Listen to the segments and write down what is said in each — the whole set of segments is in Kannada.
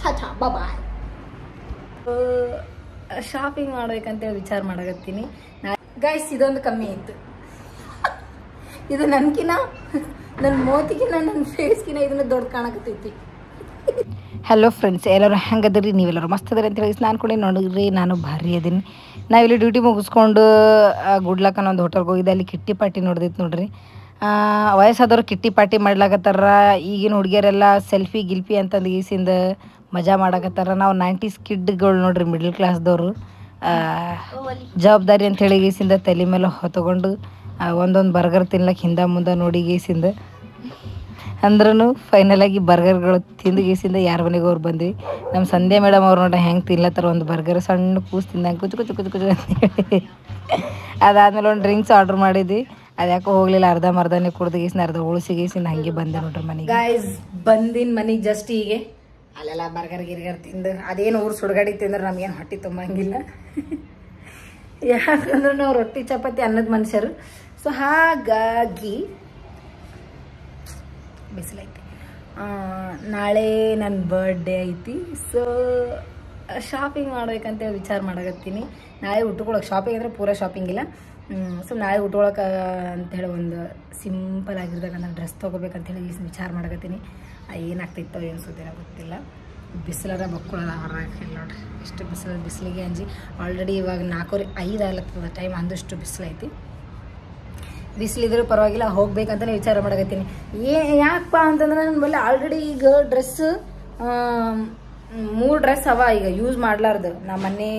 ಟಾಟಾ ಬಾಯ್. ಶಾಪಿಂಗ್ ಮಾಡ್ಬೇಕಂತೇಳಿ ವಿಚಾರ ಮಾಡಕತ್ತೀನಿ ಗೈಸ್. ಇದೊಂದು ಕಮ್ಮಿ ಆಯ್ತು. ಇದು ನನ್ಕಿನ ನನ್ನ ಮೋತಿಗಿನ ನನ್ನ ಫೇಸ್ಗಿನ ಇದನ್ನ ದೊಡ್ಡ ಕಾಣಕತ್ತೈತಿ. ಹಲೋ ಫ್ರೆಂಡ್ಸ್, ಎಲ್ಲರೂ ಹೆಂಗದ್ರಿ? ನೀವೆಲ್ಲರೂ ಮಸ್ತ್ ಅದ್ರಿ ಅಂತ ಹೇಳಿ ನಾನು ಕೂಡ ನೋಡಿದ್ರಿ. ನಾನು ಭಾರಿ ಅದೀನಿ. ನಾವಿಲ್ಲಿ ಡ್ಯೂಟಿ ಮುಗಿಸ್ಕೊಂಡು ಗುಡ್ಲಕ್ಕ ಒಂದು ಹೋಟೆಲ್ಗೆ ಹೋಗಿದ್ದೆ. ಅಲ್ಲಿ ಕಿಟ್ಟಿ ಪಾರ್ಟಿ ನೋಡ್ದೈತೆ ನೋಡ್ರಿ. ವಯಸ್ಸಾದವ್ರು ಕಿಟ್ಟಿ ಪಾರ್ಟಿ ಮಾಡ್ಲಾಕತ್ತಾರ. ಈಗಿನ ಹುಡುಗಿಯರೆಲ್ಲ ಸೆಲ್ಫಿ ಗಿಲ್ಫಿ ಅಂತಂದು ಈಸಿಂದ ಮಜಾ ಮಾಡಕತ್ತಾರ. ನಾವು 90s ಕಿಡ್ಗಳು ನೋಡ್ರಿ, ಮಿಡ್ಲ್ ಕ್ಲಾಸ್ದವರು. ಜವಾಬ್ದಾರಿ ಅಂತ ಹೇಳಿ ಗೀಸಿಂದ ತಲೆ ಮೇಲೆ ಹೊತ್ಕೊಂಡು ಒಂದೊಂದು ಬರ್ಗರ್ ತಿನ್ಲಕ್ಕೆ ಹಿಂದೆ ಮುಂದೆ ನೋಡಿ ಗೀಸಿಂದ ಅಂದ್ರೂ ಫೈನಲಾಗಿ ಬರ್ಗರ್ಗಳು ತಿಂದು ಗೀಸಿಂದ ಯಾರ ಮನೆಗೆ ಅವ್ರು ಬಂದ್ವಿ. ನಮ್ಮ ಸಂಧ್ಯಾ ಮೇಡಮ್ ಅವ್ರು ನೋಡ್ರಿ ಹೆಂಗೆ ತಿನ್ಲತ್ತಾರ ಒಂದು ಬರ್ಗರ್, ಸಣ್ಣ ಕೂಸು ತಿಂದಂಗೆ ಕುಚು ಕುಚು ಕುಚು ಕುಚು ಅಂತೇಳಿ. ಅದಾದಮೇಲೆ ಒಂದು ಡ್ರಿಂಕ್ಸ್ ಆರ್ಡ್ರ್ ಮಾಡಿದ್ವಿ. ಅದು ಯಾಕೋ ಹೋಗಲಿಲ್ಲ, ಅರ್ಧನೇ ಕುಡ್ದು ಗೀಸಿನ ಅರ್ಧ ಉಳಿಸಿ ಗೀಸಿಂದ ಹಂಗೆ ಬಂದೆ ನೋಡ್ರಿ ಮನೆಗೆ. ಗಾಯ್ಸ್, ಬಂದಿನ ಮನೆಗೆ ಜಸ್ಟ್ ಹೀಗೆ ಅಲ್ಲೆಲ್ಲ ಬರ್ಗರ್ ಗಿರ್ಗರ್ ತಿಂದು ಅದೇನು ಊರು ಸುಡ್ಗಾಡಿ ತಿಂದ್ರೆ ನಮಗೇನು ಹೊಟ್ಟೆ ತುಂಬಂಗಿಲ್ಲ. ಯಾಕಂದ್ರೆ ನಾವು ರೊಟ್ಟಿ ಚಪಾತಿ ಅನ್ನದ ಮನುಷ್ಯರು. ಸೊ ಹಾಗಾಗಿ ಬಿಸಿಲೈತಿ. ನಾಳೆ ನನ್ನ ಬರ್ಡೇ ಐತಿ. ಸೊ ಶಾಪಿಂಗ್ ಮಾಡ್ಬೇಕಂತೇಳಿ ವಿಚಾರ ಮಾಡಕತ್ತೀನಿ. ನಾಳೆ ಉಟ್ಕೊಳಕ್ಕೆ ಶಾಪಿಂಗ್ ಅಂದರೆ ಪೂರಾ ಶಾಪಿಂಗ್ ಇಲ್ಲ. ಸೊ ನಾಳೆ ಉಟ್ಕೊಳಕ್ಕೆ ಅಂಥೇಳಿ ಒಂದು ಸಿಂಪಲ್ ಆಗಿರ್ತಕ್ಕಂಥ ಡ್ರೆಸ್ ತೊಗೋಬೇಕಂತೇಳಿ ವಿಚಾರ ಮಾಡಕತ್ತೀನಿ. ಏನಾಗ್ತಿತ್ತೋ ಏನು ಸುದ್ದಿನ ಗೊತ್ತಿಲ್ಲ. ಬಿಸಿಲಾರ ಬಕ್ಕೊಳ್ಳೋದು ಹೊರಗೆ ನೋಡ್ರಿ. ಎಷ್ಟು ಬಿಸಿಲಿಗೆ ಅಂಜಿ ಆಲ್ರೆಡಿ ಇವಾಗ 4:05 ಆಗ್ಲತ್ತದ ಟೈಮ್. ಅಂದಷ್ಟು ಬಿಸಿಲೈತಿ. ಬಿಸಿಲಿದ್ರೂ ಪರವಾಗಿಲ್ಲ, ಹೋಗ್ಬೇಕಂತಲೇ ವಿಚಾರ ಮಾಡಕತ್ತೀನಿ. ಯಾಕಪ್ಪ ಅಂತಂದ್ರೆ ನನ್ನ ಬಳಿ ಆಲ್ರೆಡಿ ಈಗ ಡ್ರೆಸ್ 3 ಡ್ರೆಸ್ ಅವ ಈಗ ಯೂಸ್ ಮಾಡ್ಲಾರ್ದು. ನಮ್ಮ ಮೊನ್ನೆ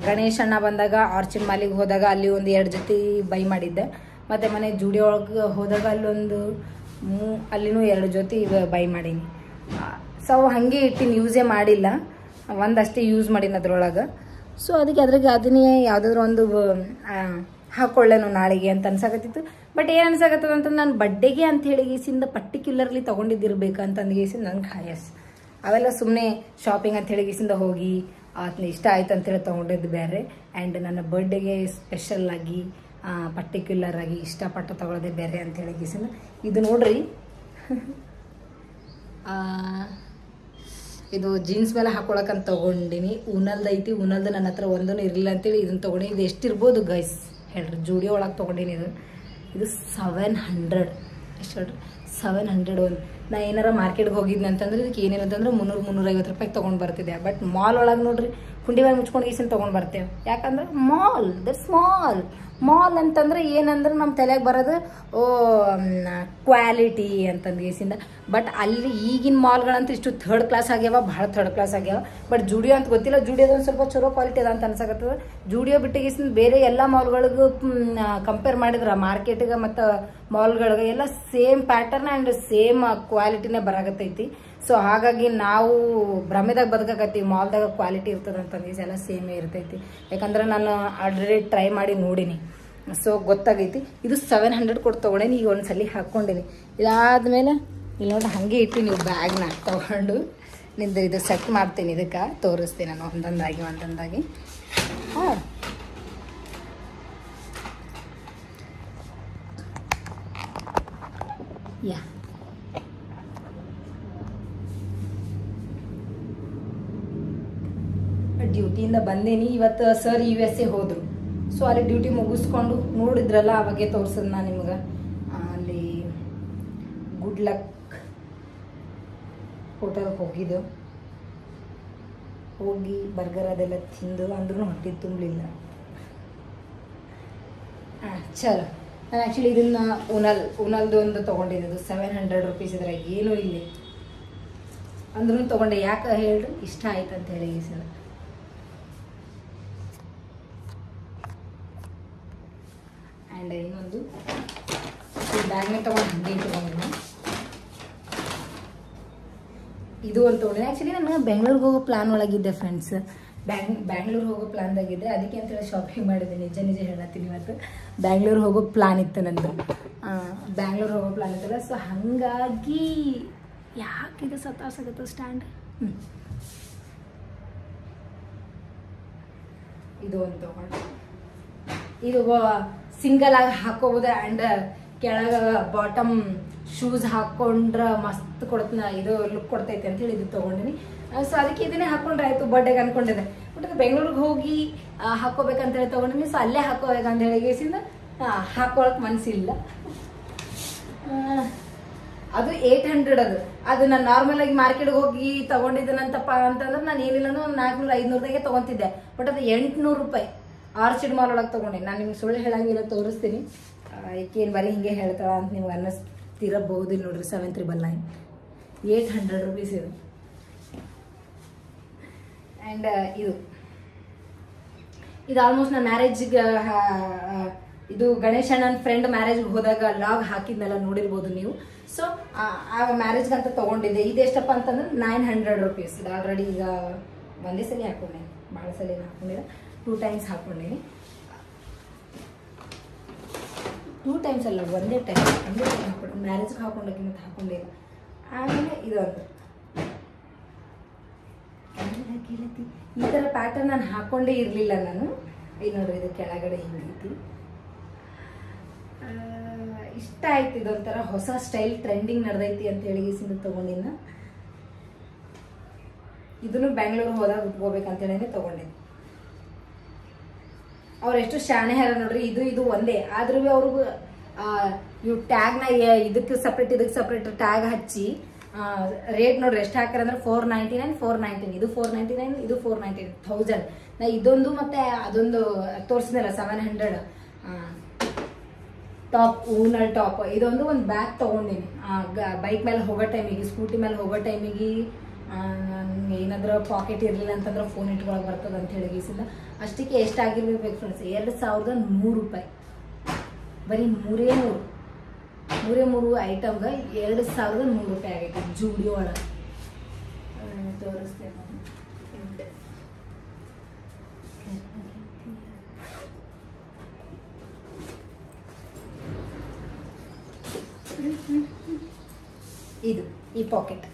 ಗಣೇಶ್ ಅಣ್ಣ ಬಂದಾಗ ಆರ್ಚಿಡ್ ಮಾಲಿಗೆ ಹೋದಾಗ ಅಲ್ಲಿ ಒಂದು 2 ಜೊತೆ ಬೈ ಮಾಡಿದ್ದೆ. ಮತ್ತು ಮನೆ ಜುಡಿ ಒಳಗೆ ಹೋದಾಗ ಅಲ್ಲಿನೂ 2 ಜೊತೆ ಬೈ ಮಾಡೀನಿ. ಸೊ ಹಾಗೆ ಇಟ್ಟಿನಿ, ಯೂಸೇ ಮಾಡಿಲ್ಲ. ಒಂದಷ್ಟೇ ಯೂಸ್ ಮಾಡೀನಿ ಅದ್ರೊಳಗೆ. ಸೊ ಅದಕ್ಕೆ ಅದನ್ನೇ ಯಾವುದಾದ್ರೂ ಒಂದು ಹಾಕೊಳ್ಳೇನು ನಾಳೆಗೆ ಅಂತ ಅನ್ಸಾಕತ್ತಿತ್ತು. ಬಟ್ ಏನು ಅನ್ಸಾಕತ್ತದ ಅಂತಂದ್ರೆ ನಾನು ಬಡ್ಡೆಗೆ ಅಂತ ಹೇಳಿ ಗೀಸಿಂದ ಪರ್ಟಿಕ್ಯುಲರ್ಲಿ ತೊಗೊಂಡಿದ್ದಿರ್ಬೇಕಂತಂದು ಗೀಸಿಂದ ನಂಗೆ ಖಾಯಸ್. ಅವೆಲ್ಲ ಸುಮ್ಮನೆ ಶಾಪಿಂಗ್ ಅಂತ ಹೇಳಿ ಗೀಸಿಂದ ಹೋಗಿ ಅದನ್ನ ಇಷ್ಟ ಆಯ್ತು ಅಂತೇಳಿ ತೊಗೊಂಡಿದ್ದು ಬೇರೆ. ಆ್ಯಂಡ್ ನನ್ನ ಬರ್ಡೇಗೆ ಸ್ಪೆಷಲ್ಲಾಗಿ ಪರ್ಟಿಕ್ಯುಲರ್ ಆಗಿ ಇಷ್ಟಪಟ್ಟು ತೊಗೊಳ್ಳೋದೇ ಬೇರೆ ಅಂತ ಹೇಳಿ ಗೀಸಿಂದ ಇದು ನೋಡ್ರಿ. ಇದು ಜೀನ್ಸ್ ಮೇಲೆ ಹಾಕೊಳಕಂತ ತೊಗೊಂಡಿನಿ. ಉನಲ್ದು ಐತಿ. ಉನಲ್ದು ನನ್ನ ಹತ್ರ ಒಂದೂ ಇರಲಿಲ್ಲ ಅಂತೇಳಿ ಇದನ್ನು ತೊಗೊಂಡಿನಿ. ಇದು ಎಷ್ಟಿರ್ಬೋದು ಗೈಸ್ ಹೇಳ್ರಿ? ಜೂಡಿಯೋ ಒಳಗೆ ತೊಗೊಂಡಿನಿ. ಇದು 700. ಎಷ್ಟು ಹೇಳ್ರಿ? 700 ಒಂದು. ನಾ ಏನಾರ ಮಾರ್ಕೆಟ್ಗೆ ಹೋಗಿದ್ನಿ ಅಂತಂದ್ರೆ ಇದಕ್ಕೆ ಏನೇನಂತಂದ್ರೆ 300-350 ರೂಪಾಯಿಗೆ ತೊಗೊಂಡು ಬರ್ತಿದ್ದೆ. ಬಟ್ ಮಾಲ್ ಒಳಗೆ ನೋಡ್ರಿ ಕುಂಡಿ ಮೇಲೆ ಮುಚ್ಕೊಂಡು ಗೀಸಿನ ತೊಗೊಂಡು ಬರ್ತೇವೆ. ಯಾಕಂದ್ರೆ ದಟ್ಸ್ ಮಾಲ್ ಅಂತಂದ್ರೆ ಏನಂದ್ರೆ ನಮ್ಮ ತಲೆಗೆ ಬರೋದು ಕ್ವಾಲಿಟಿ ಅಂತಂದು ಗೀಸಿಂದ. ಬಟ್ ಅಲ್ಲಿ ಈಗಿನ ಮಾಲ್ಗಳಂತೂ ಇಷ್ಟು ಥರ್ಡ್ ಕ್ಲಾಸ್ ಆಗ್ಯಾವ, ಭಾಳ ಥರ್ಡ್ ಕ್ಲಾಸ್ ಆಗ್ಯಾವ. ಬಟ್ ಜುಡಿಯೋ ಅಂತ ಗೊತ್ತಿಲ್ಲ. ಜುಡಿಯೋದೊಂದು ಸ್ವಲ್ಪ ಚಲೋ ಕ್ವಾಲಿಟಿ ಅದ ಅಂತ ಅನ್ಸಕತ್ತದ. ಜುಡಿಯೋ ಬಿಟ್ಟು ಗೀಸಿಂದ ಬೇರೆ ಎಲ್ಲ ಮಾಲ್ಗಳಿಗೂ ಕಂಪೇರ್ ಮಾಡಿದ್ರೆ ಮಾರ್ಕೆಟಿಗೆ ಮತ್ತು ಮಾಲ್ಗಳಿಗೆ ಎಲ್ಲ ಸೇಮ್ ಪ್ಯಾಟರ್ನ್ ಆ್ಯಂಡ್ ಸೇಮ್ ಕ್ವಾಲಿಟಿನೇ ಬರಾಕತ್ತೈತಿ. ಸೊ ಹಾಗಾಗಿ ನಾವು ಭ್ರಮೆದಾಗ ಬದುಕಕತ್ತೀವಿ. ಮಾಲ್ದಾಗ ಕ್ವಾಲಿಟಿ ಇರ್ತದೆ ಅಂತಂದು ಎಲ್ಲ ಸೇಮೇ ಇರ್ತೈತಿ. ಯಾಕಂದ್ರೆ ನಾನು ಆಲ್ರೆಡಿ ಟ್ರೈ ಮಾಡಿ ನೋಡೀನಿ. ಸೊ ಗೊತ್ತಾಗೈತಿ. ಇದು 700 ಕೊಟ್ಟು ತೊಗೊಂಡೇನಿ. ಈಗ ಒಂದ್ಸಲ ಹಾಕ್ಕೊಂಡೀನಿ. ಇದಾದ್ಮೇಲೆ ಇಲ್ಲಿ ನೋಡಿ ಹಾಗೆ ಇಟ್ಟು ನೀವು ಬ್ಯಾಗ್ನ ತೊಗೊಂಡು ನಿಂದು ಇದು ಸೆಟ್ ಮಾಡ್ತೀನಿ. ಇದಕ್ಕೆ ತೋರಿಸ್ತೀನಿ ನಾನು ಒಂದೊಂದಾಗಿ. ಹಾಂ, ಯಾ ಡ್ಯೂಟಿಯಿಂದ ಬಂದೇನಿ. ಇವತ್ತು ಸರ್ USA ಹೋದರು. ಸೊ ಅಲ್ಲಿ ಡ್ಯೂಟಿ ಮುಗಿಸ್ಕೊಂಡು ನೋಡಿದ್ರಲ್ಲ, ಅವಾಗೆ ತೋರ್ಸದ್ ನಾನು ನಿಮ್ಗೆ. ಅಲ್ಲಿ ಗುಡ್ ಲಕ್ ಹೋಟೆಲ್ಗೆ ಹೋಗಿ ಬರ್ಗರ್ ಅದೆಲ್ಲ ತಿಂದು ಅಂದ್ರೂ ಹೊಟ್ಟೆ ತುಂಬಲಿಲ್ಲ. ಚಲೋ. ನಾನು ಆ್ಯಕ್ಚುಲಿ ಇದನ್ನು ಉನಲ್ದು ಒಂದು ತೊಗೊಂಡಿದ್ದು 700 ರೂಪೀಸ್. ಇದ್ರಾಗ ಏನೂ ಇಲ್ಲ ಅಂದ್ರೂ ತೊಗೊಂಡೆ. ಯಾಕೆ ಹೇಳ್ರಿ? ಇಷ್ಟ ಆಯ್ತು ಅಂತ ಹೇಳಿ ಈ ಸಲ. ಆ್ಯಂಡ್ ಇನ್ನೊಂದು ಈ ಬ್ಯಾಗ್ನೇ ತೊಗೊಂಡು ಹಂಗೆ ತೊಗೊಂಡಿದ್ದೀನಿ. ಇದು ಒಂದು ತೊಗೊಂಡಿದ್ದೆ. ಆ್ಯಕ್ಚುಲಿ ನಾನು ಬೆಂಗ್ಳೂರಿಗೆ ಹೋಗೋ ಪ್ಲ್ಯಾನ್ ಒಳಗಿದ್ದೆ ಫ್ರೆಂಡ್ಸ್. ಬ್ಯಾಂಗ್ಳೂರು ಹೋಗೋ ಪ್ಲ್ಯಾನ್ದಾಗಿದ್ದೆ. ಅದಕ್ಕೆ ಅಂತೇಳಿ ಶಾಪಿಂಗ್ ಮಾಡಿದ್ದೆ. ನಿಜ ಹೇಳತ್ತೀನಿ. ಇವತ್ತು ಬ್ಯಾಂಗ್ಳೂರು ಹೋಗೋ ಪ್ಲ್ಯಾನ್ ಇತ್ತು ನಂದು. ಬ್ಯಾಂಗ್ಳೂರು ಹೋಗೋ ಪ್ಲ್ಯಾನ್ ಇತ್ತಲ್ಲ. ಸೊ ಹಾಗಾಗಿ ಯಾಕಿದು ಸತಾಸಾಗತ್ತೆ ಸ್ಟ್ಯಾಂಡ್. ಇದು ಒಂದು ತೊಗೊಂಡು. ಇದು ಸಿಂಗಲ್ ಆಗಿ ಹಾಕೋಬೋದು. ಆ್ಯಂಡ್ ಕೆಳಗೆ ಬಾಟಮ್ ಶೂಸ್ ಹಾಕೊಂಡ್ರೆ ಮಸ್ತ್ ಕೊಡ್ತೀನಿ, ಇದು ಲುಕ್ ಕೊಡ್ತೈತೆ ಅಂತ ಹೇಳಿ ಇದು ತೊಗೊಂಡಿನಿ. ಸೊ ಅದಕ್ಕೆ ಇದನ್ನೇ ಹಾಕೊಂಡ್ರೆ ಆಯಿತು ಬರ್ಡೇಗೆ ಅನ್ಕೊಂಡಿದ್ದೆ. ಬಟ್ ಅದು ಬೆಂಗಳೂರಿಗೆ ಹೋಗಿ ಹಾಕೋಬೇಕಂತ ಹೇಳಿ ತೊಗೊಂಡಿನಿ. ಸೊ ಅಲ್ಲೇ ಹಾಕೋಬೇಕಂತ ಹೇಳಿ ಗೇಸಿಂದ ಹಾಕೊಳಕ್ಕೆ ಮನಸ್ಸಿಲ್ಲ. ಅದು 800 ಅದು ನಾನು ನಾರ್ಮಲ್ ಆಗಿ ಮಾರ್ಕೆಟ್ಗೆ ಹೋಗಿ ತಗೊಂಡಿದ್ದೇನಂತಪ್ಪ ಅಂತಂದ್ರೆ ನಾನು ಏನಿಲ್ಲ ಅಂದ್ರೆ ಒಂದು 400-500ದಾಗೆ ತೊಗೊತಿದ್ದೆ. ಬಟ್ ಅದು 800 ರೂಪಾಯಿ ಆರ್ಚಿಡ್ ಮಾಲ್ ಒಳಗೆ ತೊಗೊಂಡೆ. ನಾನು ನಿಮ್ಗೆ ಸುಳ್ಳು ಹೇಳಂಗಿಲ್ಲ, ತೋರಿಸ್ತೀನಿ. ಈಕೇನು ಬರೀ ಹಿಂಗೆ ಹೇಳ್ತಾಳ ಅಂತ ನಿಮ್ಗೆ ಅನ್ನಿಸ್ತಿರಬಹುದು. ಇಲ್ಲಿ ನೋಡ್ರಿ 7399 800 ರೂಪೀಸ್ ಇದು. ಆ್ಯಂಡ್ ಇದು ಆಲ್ಮೋಸ್ಟ್ ನಾನು ಮ್ಯಾರೇಜ್ಗೆ ಇದು ಗಣೇಶ್ ಅಣ್ಣನ ಫ್ರೆಂಡ್ ಮ್ಯಾರೇಜ್ಗೆ ಹೋದಾಗ ಲಾಗ್ ಹಾಕಿದ್ನೆಲ್ಲ ನೋಡಿರ್ಬೋದು ನೀವು. ಸೊ ಆ ಮ್ಯಾರೇಜ್ಗಂತ ತೊಗೊಂಡಿದ್ದೆ. ಇದು ಎಷ್ಟಪ್ಪ ಅಂತಂದ್ರೆ 900 ರೂಪೀಸ್. ಇದು ಆಲ್ರೆಡಿ ಈಗ ಒಂದೇ ಸಲ ಹಾಕೊಂಡೇನಿ, ಭಾಳ ಸಲ ಹಾಕೊಂಡಿಲ್ಲ, 2 ಟೈಮ್ಸ್ ಹಾಕೊಂಡೇನಿ. 2 ಟೈಮ್ಸ್ ಅಲ್ಲ, ಒಂದೇ ಟೈಮ್ ಹಾಕೊಂಡು ಮ್ಯಾರೇಜ್ಗೆ ಹಾಕೊಂಡೋಗಿ ಹಾಕೊಂಡಿಲ್ಲ. ಆಮೇಲೆ ಇದೊಂದು ಈ ಥರ ಪ್ಯಾಟರ್ನ್ ನಾನು ಹಾಕೊಂಡೇ ಇರಲಿಲ್ಲ ನಾನು. ಇದು ನೋಡ್ರಿ, ಇದು ಕೆಳಗಡೆ ಹಿಂಗೈತಿ. ಇಷ್ಟ ಆಯ್ತು. ಇದೊಂಥರ ಹೊಸ ಸ್ಟೈಲ್ ಟ್ರೆಂಡಿಂಗ್ ನಡೆದೈತಿ ಅಂತ ಹೇಳಿ ತೊಗೊಂಡಿನ. ಇದನ್ನು ಬೆಂಗಳೂರು ಹೋದಾಗ ಉಟ್ಕೋಬೇಕಂತೇಳಿ ತೊಗೊಂಡಿದ್ದೆ. ಅವ್ರು ಎಷ್ಟು ಶಾಣೆ ಹಾರ ನೋಡ್ರಿ. ಇದು ಒಂದೇ ಆದ್ರೂ ಅವ್ರಿಗೂ ಇವು ಟ್ಯಾಗ್ನ ಇದಕ್ಕೆ ಸಪ್ರೇಟ್ ಇದಕ್ಕೆ ಸಪ್ರೇಟ್ ಟ್ಯಾಗ್ ಹಚ್ಚಿ ರೇಟ್ ನೋಡ್ರಿ ಎಷ್ಟು ಹಾಕ್ಯಾರ ಅಂದ್ರೆ 499 419. ಇದು 499, ಇದು 499, 1000. ನಾ ಇದೊಂದು ಮತ್ತೆ ಅದೊಂದು ತೋರಿಸಿದ್ನಲ್ಲ 700 ಟಾಪ್, ಊನಲ್ ಟಾಪ್. ಇದೊಂದು ಒಂದು ಬ್ಯಾಗ್ ತೊಗೊಂಡಿನಿ ಬೈಕ್ ಮೇಲೆ ಹೋಗೋ ಟೈಮಿಗೆ, ಸ್ಕೂಟಿ ಮೇಲೆ ಹೋಗೋ ಟೈಮಿಗೆ. ನನಗೆ ಏನಾದ್ರೂ ಪಾಕೆಟ್ ಇರಲಿಲ್ಲ ಅಂತಂದ್ರೆ ಫೋನ್ ಇಟ್ಕೊಳಕ್ಕೆ ಬರ್ತದೆ ಅಂತ ಹೇಳಿ ಗೀಸಿಂದ. ಅಷ್ಟಕ್ಕೆ ಎಷ್ಟಾಗಿರ್ಬೇಕು ಫ್ರೆಂಡ್ಸ್? 2100 ರೂಪಾಯಿ. ಬರೀ 3 ಐಟಮ್ಗೆ 2100 ರೂಪಾಯಿ ಆಗೈತೆ ಜೂಡಿಯೋ ಒಳಗೆ. ತೋರಿಸ್ತೇನೆ ಇದು ಈ ಪಾಕೆಟ್.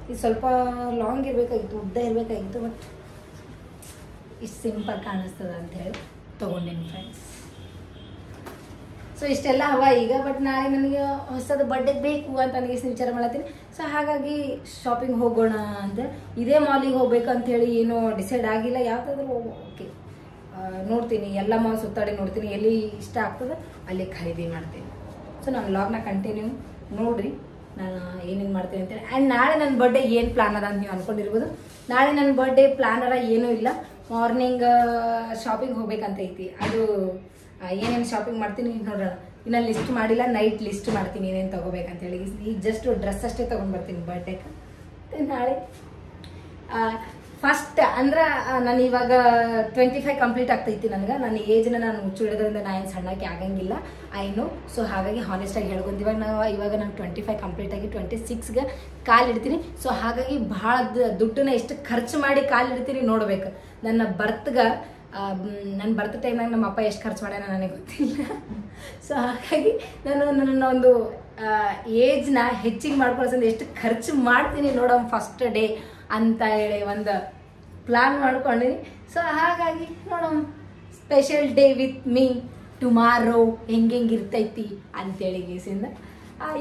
ಇದು ಸ್ವಲ್ಪ ಲಾಂಗ್ ಇರಬೇಕಾಗಿತ್ತು, ಉದ್ದ ಇರಬೇಕಾಗಿತ್ತು. ಬಟ್ ಇಷ್ಟು ಸಿಂಪಲ್ ಕಾಣಿಸ್ತದ ಅಂತ ಹೇಳಿ ತೊಗೊಂಡೇನಿ ಫ್ರೆಂಡ್ಸ್. ಸೊ ಇಷ್ಟೆಲ್ಲ ಹವ ಈಗ. ಬಟ್ ನಾಳೆ ನನಗೆ ಹೊಸದು ಬರ್ಡೇಗೆ ಬೇಕು ಅಂತ ನನಗೆ ವಿಚಾರ ಮಾಡತ್ತೀನಿ. ಸೊ ಹಾಗಾಗಿ ಶಾಪಿಂಗ್ ಹೋಗೋಣ ಅಂತ, ಇದೇ ಮಾಲಿಗೆ ಹೋಗ್ಬೇಕು ಅಂಥೇಳಿ ಏನೂ ಡಿಸೈಡ್ ಆಗಿಲ್ಲ. ಯಾವುದಾದ್ರೂ ಓಕೆ ನೋಡ್ತೀನಿ, ಎಲ್ಲ ಮಾಲ್ ಸುತ್ತಾಡಿ ನೋಡ್ತೀನಿ, ಎಲ್ಲಿ ಇಷ್ಟ ಆಗ್ತದೆ ಅಲ್ಲಿ ಖರೀದಿ ಮಾಡ್ತೀನಿ. ಸೊ ನಾನು ವ್ಲಾಗ್ನ ಕಂಟಿನ್ಯೂ ನೋಡಿರಿ ನಾನು ಏನೇನು ಮಾಡ್ತೀನಿ ಅಂತೇಳಿ. ಆ್ಯಂಡ್ ನಾಳೆ ನನ್ನ ಬರ್ಡೇ ಏನು ಪ್ಲಾನ್ ಅದ ಅಂತ ನೀವು ಅಂದ್ಕೊಂಡಿರ್ಬೋದು. ನಾಳೆ ನನ್ನ ಬರ್ಡೇ ಪ್ಲಾನ್ ಅದ ಏನೂ ಇಲ್ಲ. ಮಾರ್ನಿಂಗ್ ಶಾಪಿಂಗ್ ಹೋಗ್ಬೇಕಂತ ಐತಿ. ಅದು ಏನೇನು ಶಾಪಿಂಗ್ ಮಾಡ್ತೀನಿ ನೋಡೋಣ. ಇನ್ನು ಲಿಸ್ಟ್ ಮಾಡಿಲ್ಲ, ನೈಟ್ ಲಿಸ್ಟ್ ಮಾಡ್ತೀನಿ ಏನೇನು ತೊಗೋಬೇಕಂತೇಳಿ. ಈಗ ಜಸ್ಟ್ ಡ್ರೆಸ್ ಅಷ್ಟೇ ತೊಗೊಂಡ್ಬರ್ತೀನಿ ಬರ್ಡೇಗೆ. ಮತ್ತು ನಾಳೆ ಫಸ್ಟ್ ಅಂದ್ರೆ ನಾನು ಇವಾಗ 25 ಕಂಪ್ಲೀಟ್ ಆಗ್ತೈತಿ ನನಗೆ. ನನ್ನ ಏಜ್ನ ನಾನು ಮುಚ್ಚಿಡೋದ್ರಿಂದ ನಾನು ಏನು ಸಣ್ಣಕ್ಕೆ ಆಗಂಗಿಲ್ಲ ಐನು. ಸೊ ಹಾಗಾಗಿ ಹಾನೆಸ್ಟಾಗಿ ಹೇಳ್ಕೊಂತ ಇವಾಗ ನಾನು 25 ಕಂಪ್ಲೀಟ್ ಆಗಿ 26ಗೆ ಕಾಲಿಡ್ತೀನಿ. ಸೊ ಹಾಗಾಗಿ ಭಾಳ ದುಡ್ಡನ್ನ ಎಷ್ಟು ಖರ್ಚು ಮಾಡಿ ಕಾಲಿಡ್ತೀನಿ ನೋಡ್ಬೇಕು. ನನ್ನ ಬರ್ತ್ ಟೈಮ್ನಾಗ ನಮ್ಮ ಅಪ್ಪ ಎಷ್ಟು ಖರ್ಚು ಮಾಡ್ಯಾನ ನನಗೆ ಗೊತ್ತಿಲ್ಲ. ಸೊ ಹಾಗಾಗಿ ನಾನು ನನ್ನ ಒಂದು ಏಜ್ನ ಹೆಚ್ಚಿಗೆ ಮಾಡ್ಕೊಳ್ಸಂದು ಎಷ್ಟು ಖರ್ಚು ಮಾಡ್ತೀನಿ ನೋಡೋ ಫಸ್ಟ್ ಡೇ ಅಂತ ಹೇಳಿ ಒಂದು ಪ್ಲಾನ್ ಮಾಡ್ಕೊಂಡಿನಿ. ಸೊ ಹಾಗಾಗಿ ನೋಡೋಣ, special day with me tomorrow ಹೆಂಗಿರ್ತೈತಿ ಅಂತೇಳಿ ಗೀಸಿಂದ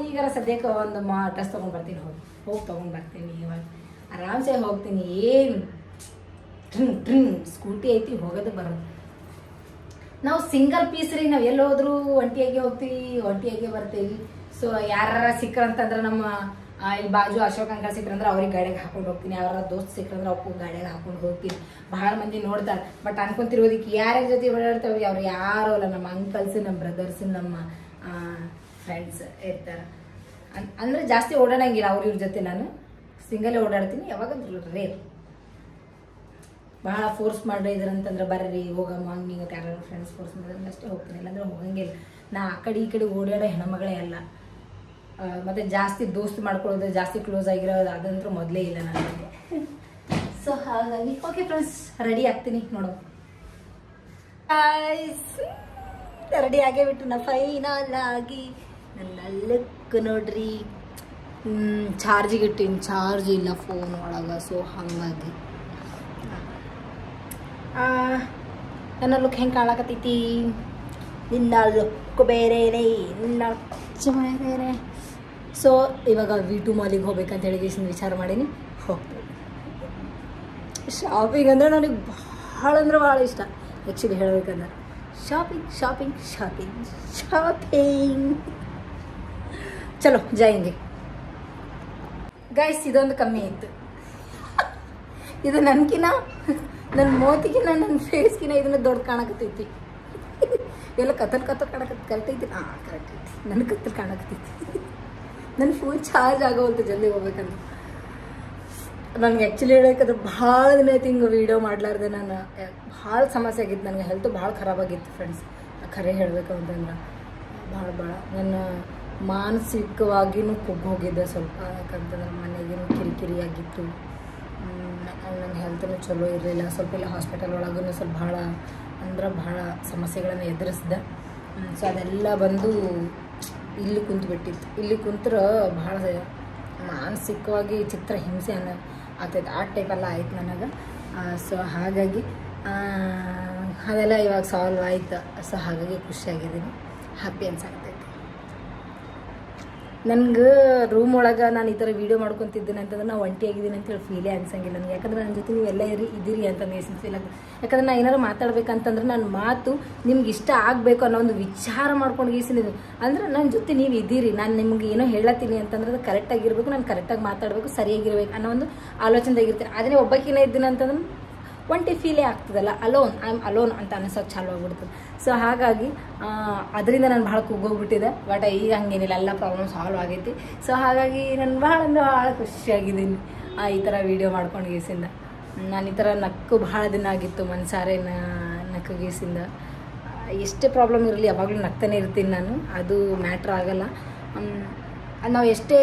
ಈಗಾರ ಸದ್ಯಕ್ಕೆ ಒಂದು ಡ್ರೆಸ್ ತೊಗೊಂಡ್ಬರ್ತೀನಿ. ಹೋಗಿ ತೊಗೊಂಡ್ಬರ್ತೀನಿ. ಇವಾಗ ಆರಾಮ್ಸೆ ಹೋಗ್ತೀನಿ. ಏನು ಸ್ಕೂಟಿ ಐತಿ, ಹೋಗೋದು ಬರೋದು. ನಾವು ಸಿಂಗಲ್ ಪೀಸ್ ರೀ. ನಾವು ಎಲ್ಲಿ ಹೋದ್ರು ಒಂಟಿಯಾಗಿ ಹೋಗ್ತೀವಿ, ಒಂಟಿಯಾಗಿ ಬರ್ತೀವಿ. ಸೊ ಯಾರ ಸಿಕ್ಕರಂತಂದ್ರೆ ನಮ್ಮ ಇಲ್ಲಿ ಬಾಜು ಅಶೋಕ್ ಅಂಕಲ್ ಸಿಕ್ಕರಂದ್ರೆ ಅವ್ರಿಗೆ ಗಾಡಿಗೆ ಹಾಕೊಂಡು ಹೋಗ್ತೀನಿ. ಅವರ ದೋಸ್ತ್ ಸಿಕ್ಕರಂದ್ರೆ ಅಪ್ಪು ಗಾಡಿಗೆ ಹಾಕೊಂಡು ಹೋಗ್ತೀನಿ. ಭಾಳ ಮಂದಿ ನೋಡ್ತಾರೆ. ಬಟ್ ಅನ್ಕೊಂತಿರೋದಕ್ಕೆ ಯಾರ್ಯಾರ ಜೊತೆ ಓಡಾಡ್ತಾವೆ ಅವ್ರು ಯಾರು ಅಲ್ಲ, ನಮ್ಮ ಅಂಕಲ್ಸ್, ನಮ್ಮ ಬ್ರದರ್ಸ್, ನಮ್ಮ ಫ್ರೆಂಡ್ಸ್ ಇರ್ತಾರೆ. ಅಂದರೆ ಜಾಸ್ತಿ ಓಡಾಡಂಗಿಲ್ಲ ಇವ್ರ ಜೊತೆ. ನಾನು ಸಿಂಗಲ್ಲೇ ಓಡಾಡ್ತೀನಿ. ಯಾವಾಗ ರೇರ್ ಭಾಳ ಫೋರ್ಸ್ ಮಾಡಿದ್ರಂತಂದ್ರೆ ಬರ್ರಿ ಹೋಗಮ್ಮ ಹಂಗೆ ಹಿಂಗೆ ಯಾರು ಫ್ರೆಂಡ್ಸ್ ಫೋರ್ಸ್ ಮಾಡಿದ್ರೆ ಅಷ್ಟೇ ಹೋಗ್ತೀನಿ. ಇಲ್ಲಾಂದ್ರೆ ಹೋಗಂಗಿಲ್ಲ. ನಾ ಆ ಕಡೆ ಈ ಕಡೆ ಓಡಾಡೋ ಹೆಣ್ಮಗಳೇ ಅಲ್ಲ. ಮತ್ತು ಜಾಸ್ತಿ ದೋಸ್ತ್ ಮಾಡ್ಕೊಳ್ಳೋದು, ಜಾಸ್ತಿ ಕ್ಲೋಸ್ ಆಗಿರೋದು ಅದಂತೂ ಮೊದಲೇ ಇಲ್ಲ ನನಗೆ. ಸೊ ಹಾಗಾಗಿ ಓಕೆ ಫ್ರೆಂಡ್ಸ್, ರೆಡಿ ಆಗ್ತೀನಿ. ನೋಡೋ ರೆಡಿ ಆಗೇ ಬಿಟ್ಟು ನಾ ಫೈನಲ್ ಆಗಿ ನನ್ನ ಲುಕ್ ನೋಡ್ರಿ. ಚಾರ್ಜಿಗೆ ಇಟ್ಟಿನಿ, ಚಾರ್ಜ್ ಇಲ್ಲ ಫೋನ್ ಒಳಗೆ. ಸೊ ಹಾಗಾಗಿ ನನ್ನ ಲುಕ್ ಹೆಂಗೆ ಕಾಣಕತ್ತೈತಿ ನಿನ್ನ ಲುಕ್ ಬೇರೆನೇ, ನಿನ್ನ ಬೇರೆನೇ. ಸೊ ಇವಾಗ V2 ಮಾಲಿಗೆ ಹೋಗ್ಬೇಕಂತ ಹೇಳಿ ವಿಚಾರ ಮಾಡೀನಿ, ಹೋಗ್ತೀನಿ. ಶಾಪಿಂಗ್ ಅಂದರೆ ನನಗೆ ಭಾಳ ಅಂದ್ರೆ ಭಾಳ ಇಷ್ಟ. ಆ್ಯಕ್ಚುಲಿ ಹೇಳಬೇಕಂದ್ರೆ ಶಾಪಿಂಗ್ ಶಾಪಿಂಗ್ ಶಾಪಿಂಗ್ ಶಾಪಿಂಗ್. ಚಲೋ ಜಾಯಿಂಗೆ ಗೈಸ್. ಇದೊಂದು ಕಮ್ಮಿ ಇತ್ತು. ಇದು ನನಗಿನ ನನ್ನ ಮೋತಿಗಿನ ನನ್ನ ಫೇಸ್ಗಿನ ಇದನ್ನ ದೊಡ್ಡ ಕಾಣಕತ್ತೈತಿ. ಎಲ್ಲ ಕತ್ತಲ್ ಕಾಣಕತ್ತ. ಕರೆಕ್ಟ್ ಐತಿ? ಹಾಂ ಕರೆಕ್ಟ್ ಐತಿ. ನನಗೆ ಕತ್ತಲ್ ಕಾಣಕತ್ತೈತಿ. ನನ್ನ ಫೋನ್ ಚಾರ್ಜ್ ಆಗೋಲ್ತು ಜಲ್ದಿ ಹೋಗ್ಬೇಕಂದ್ರೆ. ನನಗೆ ಆ್ಯಕ್ಚುಲಿ ಹೇಳೋಕ್ಕಂದ್ರೆ ಭಾಳ ದಿನ ಐತಿ ಹಿಂಗೆ ವೀಡಿಯೋ ಮಾಡಲಾರ್ದೆ. ನಾನು ಭಾಳ ಸಮಸ್ಯೆ ಆಗಿತ್ತು. ನನಗೆ ಹೆಲ್ತ್ ಭಾಳ ಖರಾಬಾಗಿತ್ತು ಫ್ರೆಂಡ್ಸ್. ಖರೆ ಹೇಳಬೇಕು ಅಂತಂದ್ರೆ ಭಾಳ ನನ್ನ ಮಾನಸಿಕವಾಗಿಯೂ ಕುಗ್ಗಿ ಹೋಗಿದ್ದೆ ಸ್ವಲ್ಪ. ಯಾಕಂತಂದ್ರೆ ಮನೆಗೇನು ಕಿರಿಕಿರಿ ಆಗಿತ್ತು. ನನ್ನ ಹೆಲ್ತೂ ಚಲೋ ಇರಲಿಲ್ಲ. ಸ್ವಲ್ಪ ಇಲ್ಲ ಹಾಸ್ಪಿಟಲ್ ಒಳಗೂ ಸ್ವಲ್ಪ ಭಾಳ ಸಮಸ್ಯೆಗಳನ್ನು ಎದುರಿಸ್ದೆ. ಸೊ ಅದೆಲ್ಲ ಬಂದು ಇಲ್ಲಿ ಕುಂತ್ಬಿಟ್ಟಿತ್ತು. ಇಲ್ಲಿ ಕುಂತ್ರೆ ಭಾಳ ಮಾನಸಿಕವಾಗಿ ಚಿತ್ರ ಹಿಂಸೆ ಆಗ್ತೈತೆ. ಆ ಟೈಪೆಲ್ಲ ಆಯ್ತು ನನಗೆ. ಸೊ ಹಾಗಾಗಿ ಅದೆಲ್ಲ ಇವಾಗ ಸಾಲ್ವ್ ಆಯ್ತು. ಸೊ ಹಾಗಾಗಿ ಖುಷಿಯಾಗಿದ್ದೀನಿ, ಹ್ಯಾಪಿ ಅನ್ಸಾಗ್ತೈತಿ. ನನಗೆ ರೂಮ್ ಒಳಗೆ ನಾನು ಈ ಥರ ವೀಡಿಯೋ ಮಾಡ್ಕೊತಿದ್ದೀನಿ ಅಂತಂದ್ರೆ ನಾವು ಒಂಟಿಯಾಗಿದ್ದೀನಿ ಅಂತೇಳಿ ಫೀಲೇ ಅನ್ಸಂಗಿಲ್ಲ ನನಗೆ. ಯಾಕಂದ್ರೆ ನನ್ನ ಜೊತೆ ನೀವು ಎಲ್ಲ ಇದ್ದೀರಿ ಅಂತಂದು ಫೀಲ್ ಆಗ್ತದೆ. ಯಾಕಂದ್ರೆ ನಾನು ಏನಾರು ಮಾತಾಡ್ಬೇಕಂತಂದ್ರೆ ನನ್ನ ಮಾತು ನಿಮ್ಗೆ ಇಷ್ಟ ಆಗಬೇಕು ಅನ್ನೋ ಒಂದು ವಿಚಾರ ಮಾಡ್ಕೊಂಡು ಗೀಸಿದ್ದು ಅಂದ್ರೆ ನನ್ನ ಜೊತೆ ನೀವು ಇದ್ದೀರಿ. ನಾನು ನಿಮ್ಗೆ ಏನೋ ಹೇಳತ್ತೀನಿ ಅಂತಂದ್ರೆ ಅದು ಕರೆಕ್ಟಾಗಿರ್ಬೇಕು, ನಾನು ಕರೆಕ್ಟಾಗಿ ಮಾತಾಡಬೇಕು, ಸರಿಯಾಗಿರ್ಬೇಕು ಅನ್ನೋ ಒಂದು ಆಲೋಚನೆದಾಗಿರ್ತೀನಿ. ಅದನ್ನೇ ಒಬ್ಬಕ್ಕಿನೇ ಇದ್ದೀನಿ ಅಂತಂದ್ರೆ ಒಂಟಿ ಫೀಲೇ ಆಗ್ತದಲ್ಲ, ಐ ಆಮ್ ಅಲೋನ್ ಅಂತ ಅನಿಸೋದು ಚಾಲು ಆಗ್ಬಿಡ್ತದೆ. ಸೊ ಹಾಗಾಗಿ ಅದರಿಂದ ನಾನು ಭಾಳ ಕುಗ್ಗೋಗ್ಬಿಟ್ಟಿದೆ. ಬಟ್ ಈಗ ಹಂಗೇನಿಲ್ಲ, ಎಲ್ಲ ಪ್ರಾಬ್ಲಮ್ ಸಾಲ್ವ್ ಆಗೈತಿ. ಸೊ ಹಾಗಾಗಿ ನಾನು ಭಾಳ ಖುಷಿಯಾಗಿದ್ದೀನಿ ಈ ಥರ ವೀಡಿಯೋ ಮಾಡ್ಕೊಂಡು ಗೀಸಿಂದ. ನಾನು ಈ ಥರ ನಕ್ಕು ಭಾಳ ದಿನ ಆಗಿತ್ತು, ಮನ್ಸಾರೆ ನಕ್ಕು ಗೀಸಿಂದ. ಎಷ್ಟೇ ಪ್ರಾಬ್ಲಮ್ ಇರಲಿ ಯಾವಾಗಲೂ ನಗ್ತಾನೆ ಇರ್ತೀನಿ ನಾನು, ಅದು ಮ್ಯಾಟ್ರ್ ಆಗಲ್ಲ. ನಾವು ಎಷ್ಟೇ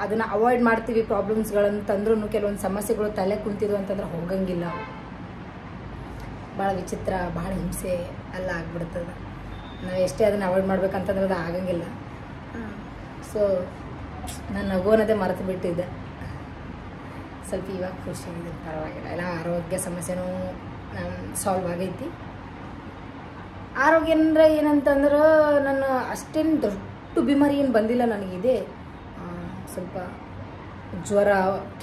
ಅದನ್ನು ಅವಾಯ್ಡ್ ಮಾಡ್ತೀವಿ ಪ್ರಾಬ್ಲಮ್ಸ್ಗಳಂತಂದ್ರೂ ಕೆಲವೊಂದು ಸಮಸ್ಯೆಗಳು ತಲೆ ಕುಂತಿದ್ವು ಅಂತಂದ್ರೆ ಹೋಗಂಗಿಲ್ಲ. ಭಾಳ ವಿಚಿತ್ರ, ಭಾಳ ಹಿಂಸೆ ಎಲ್ಲ ಆಗ್ಬಿಡ್ತದೆ. ನಾವು ಎಷ್ಟೇ ಅದನ್ನು ಅವಾಯ್ಡ್ ಮಾಡ್ಬೇಕಂತಂದ್ರೆ ಅದು ಆಗಂಗಿಲ್ಲ. ಸೊ ನಾನು ನಗೋನದೇ ಮರೆತು ಬಿಟ್ಟಿದ್ದೆ. ಸ್ವಲ್ಪ ಇವಾಗ ಖುಷಿಯಾಗಿದೆ, ಪರವಾಗಿಲ್ಲ. ಎಲ್ಲ ಆರೋಗ್ಯ ಸಮಸ್ಯೆನೂ ಸಾಲ್ವ್ ಆಗೈತಿ. ಆರೋಗ್ಯ ಅಂದರೆ ಏನಂತಂದ್ರೆ ನಾನು ಅಷ್ಟೇನು ದೊಡ್ಡ ಬಿಮಾರಿ ಏನು ಬಂದಿಲ್ಲ ನನಗಿದೆ. ಸ್ವಲ್ಪ ಜ್ವರ,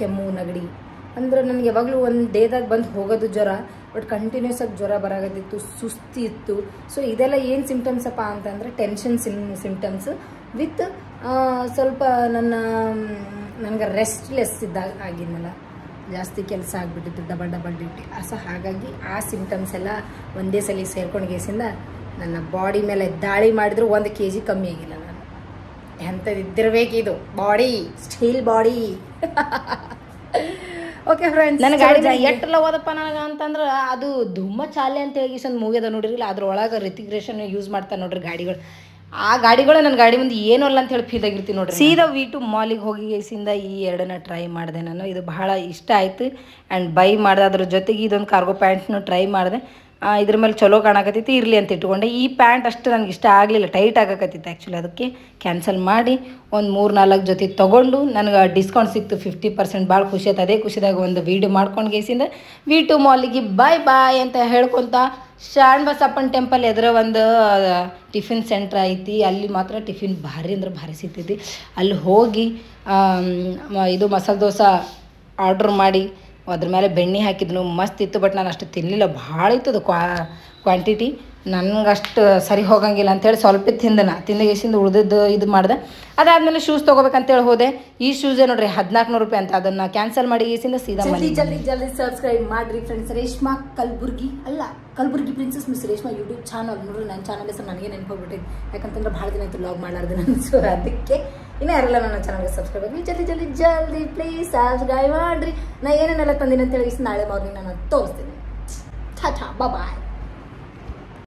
ಕೆಮ್ಮು, ನೆಗಡಿ ಅಂದ್ರೆ ನನಗೆ ಯಾವಾಗಲೂ ಒಂದು ಡೇದಾಗ ಬಂದು ಹೋಗೋದು ಜ್ವರ. ಬಟ್ ಕಂಟಿನ್ಯೂಸ್ ಆಗಿ ಜ್ವರ ಬರಾಗತ್ತಿತ್ತು, ಸುಸ್ತಿ ಇತ್ತು. ಸೊ ಇದೆಲ್ಲ ಏನು ಸಿಮ್ಟಮ್ಸ್ ಅಪ್ಪ ಅಂತಂದರೆ ಟೆನ್ಷನ್ ಸಿಮ್ಟಮ್ಸ್ ವಿತ್ ಸ್ವಲ್ಪ ನನಗೆ ರೆಸ್ಟ್ಲೆಸ್ ಇದ್ದಾಗ ಆಗಿದ್ನಲ್ಲ, ಜಾಸ್ತಿ ಕೆಲಸ ಆಗಿಬಿಟ್ಟಿತ್ತು, ಡಬಲ್ ಡ್ಯೂಟಿ. ಸೊ ಹಾಗಾಗಿ ಆ ಸಿಮ್ಟಮ್ಸ್ ಎಲ್ಲ ಒಂದೇ ಸಲ ಸೇರ್ಕೊಂಡು ಗೇಸಿಂದ ನನ್ನ ಬಾಡಿ ಮೇಲೆ ದಾಳಿ ಮಾಡಿದ್ರು 1 kg ಕಮ್ಮಿ ಆಗಿಲ್ಲ. ನಾನು ಎಂಥದ್ದು ಇದ್ದಿರಬೇಕಿದು body, steel body. Okay friends, ನನ್ನ ಗಾಡಿ ಎಟ್ಟಲ್ಲ ಓದಪ್ಪ ನನಗೆ ಅಂತಂದ್ರೆ ಅದು ಧೂಮ ಚಾಲೆ ಅಂತ ಹೇಳಿ ಒಂದು ಮೂವಿ ಅದ ನೋಡಿರಲಿಲ್ಲ, ಅದ್ರೊಳಗೆ ರಿತಿಕ್ ರೋಷನ್ ಯೂಸ್ ಮಾಡ್ತಾರೆ ನೋಡ್ರಿ ಗಾಡಿಗಳು. ಆ ಗಾಡಿಗಳು ನನ್ನ ಗಾಡಿ ಮುಂದೆ ಏನೂ ಅಲ್ಲ ಅಂತ ಹೇಳಿ ಫೀಲ್ ಆಗಿರ್ತೀನಿ ನೋಡ್ರಿ. ಸೀದಾ V2 ಮಾಲಿಗೆ ಹೋಗಿ ಗೇಸಿಂದ ಈ ಎರಡನ್ನ ಟ್ರೈ ಮಾಡಿದೆ ನಾನು. ಇದು ಬಹಳ ಇಷ್ಟ ಆಯಿತು ಆ್ಯಂಡ್ ಬೈ ಮಾಡಿದೆ. ಅದ್ರ ಜೊತೆಗೆ ಇದೊಂದು ಕಾರ್ಗೋ ಪ್ಯಾಂಟ್ನು ಟ್ರೈ ಮಾಡಿದೆ. ಇದ್ರ ಮೇಲೆ ಚಲೋ ಕಾಣಕತ್ತೈತಿ, ಇರಲಿ ಅಂತ ಇಟ್ಕೊಂಡೆ. ಈ ಪ್ಯಾಂಟ್ ಅಷ್ಟು ನನಗೆ ಇಷ್ಟ ಆಗಲಿಲ್ಲ, ಟೈಟ್ ಆಗಕತ್ತಿತ್ತು ಆ್ಯಕ್ಚುಲಿ. ಅದಕ್ಕೆ ಕ್ಯಾನ್ಸಲ್ ಮಾಡಿ ಒಂದು 3-4 ಜೊತೆ ತೊಗೊಂಡು ನನಗೆ ಡಿಸ್ಕೌಂಟ್ ಸಿಕ್ತು 50%. ಭಾಳ ಖುಷಿ ಆಯ್ತು. ಅದೇ ಖುಷಿದಾಗ ಒಂದು ವೀಡಿಯೋ ಮಾಡ್ಕೊಂಡು ಗೇಸಿಂದ V2 ಮಾಲಿಗೆ ಬಾಯ್ ಅಂತ ಹೇಳ್ಕೊತ ಶಾಣ್ ಬಸಪ್ಪನ ಟೆಂಪಲ್ ಎದುರ ಒಂದು ಟಿಫಿನ್ ಸೆಂಟ್ರ್ ಐತಿ. ಅಲ್ಲಿ ಮಾತ್ರ ಟಿಫಿನ್ ಭಾರಿ ಅಂದ್ರೆ ಭಾರಿ ಸಿಗ್ತೈತಿ. ಅಲ್ಲಿ ಹೋಗಿ ಇದು ಮಸಾಲೆ ದೋಸೆ ಆರ್ಡ್ರ್ ಮಾಡಿ ಅದ್ರ ಮೇಲೆ ಬೆಣ್ಣೆ ಹಾಕಿದ್ನು, ಮಸ್ತ್ ಇತ್ತು. ಬಟ್ ನಾನು ಅಷ್ಟು ತಿನ್ನಲಿಲ್ಲ, ಭಾಳ ಇತ್ತು ಅದು ಕ್ವಾಂಟಿಟಿ. ನನಗಷ್ಟು ಸರಿ ಹೋಗಂಗಿಲ್ಲ ಅಂಥೇಳಿ ಸ್ವಲ್ಪ ತಿಂದಗೇಸಿಂದ ಉಳಿದಿದ್ದು ಇದು ಮಾಡಿದೆ. ಅದಾದಮೇಲೆ ಶೂಸ್ ತೊಗೋಬೇಕಂತೇಳಿ ಹೋದೆ. ಈ ಶೂಸೇ ನೋಡ್ರಿ 1400 ರೂಪಾಯಿ ಅಂತ. ಅದನ್ನು ಕ್ಯಾನ್ಸಲ್ ಮಾಡಿ ಗೇಸಿಂದ ಸೀದಾ ಜಲ್ದಿ ಸಬ್ಸ್ಕ್ರೈಬ್ ಮಾಡಿರಿ ಫ್ರೆಂಡ್ಸ್. ರೇಷ್ಮಾ ಕಲಬುರ್ಗಿ ಅಲ್ಲ, Kalaburagi princess miss Reshma YouTube channel ನೋಡ್ರಿ. ನನ್ನ ಚಾನಲ್ ಹೆಸರು ನನಗೆ ನೆನಪೋಗ್ಬಿಟ್ಟಿದೆ, ಯಾಕಂತಂದ್ರೆ ಭಾಳ ದಿನ ಆಯಿತು ವ್ಲಾಗ್ ಮಾಡಲಾರ್ದು ನಾನು. ಸೊ ಅದಕ್ಕೆ ಇನ್ನೂ ಯಾರೆಲ್ಲ ನನ್ನ ಚಾನಲ್ಗೆ ಸಬ್ಸ್ಕ್ರೈಬ್ ಆಗಿ ಜಲ್ದಿ ಪ್ಲೀಸ್ ಸಬ್ಸ್ಕ್ರೈಬ್ ಮಾಡಿರಿ. ನಾ ಏನೇನೆಲ್ಲ ತಂದಿನಿ ಅಂತೇಳಿ ನಾಳೆ ಮಾರ್ನಿಂಗ್ ನಾನು ತೋರಿಸ್ತೀನಿ. ಟಾಟಾ ಬಾಯ್.